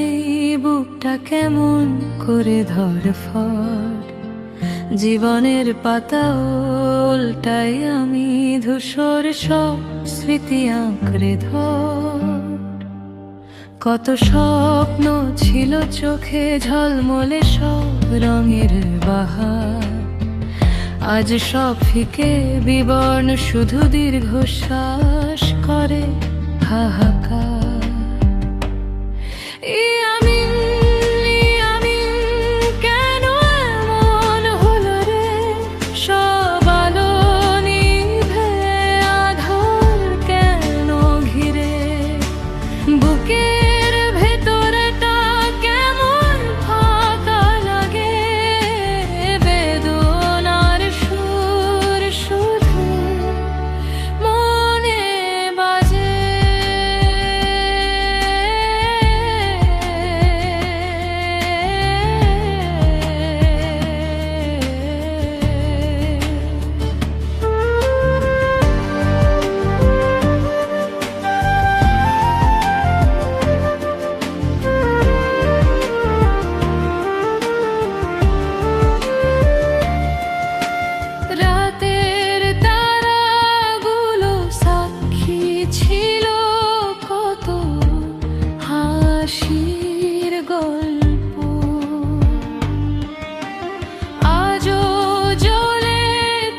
নেই বুকটা কেমন করে ধড়ফড়। জীবনের পাতা উল্টাই আমি, ধূসর সব স্মৃতি আঁকড়ে ধর। কত স্বপ্ন ছিল চোখে, ঝলমলে সব রঙের বাহার। আজ সব ফিকে বিবর্ণ, শুধু দীর্ঘশ্বাস করে হাহাকার। কেন এমন হলো রে, সব আলো নিভে আধার কেন ঘিরে। বুকের ভেতরটা কেমন ফাঁকা লাগে, বেদনার সুর শুধু মনে বাজে। রাতের তারাগুলো সাক্ষী ছিল কত হাসির গল্প। আজও জ্বলে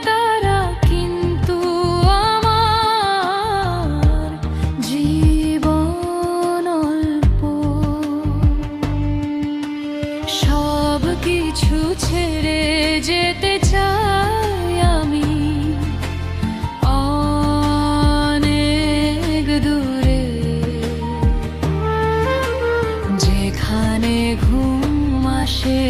তারা, কিন্তু আমার জীবন অল্প। সব কিছু ছেড়ে যেতে চাই আমি অনেক দূরে, যেখানে ঘুম আসে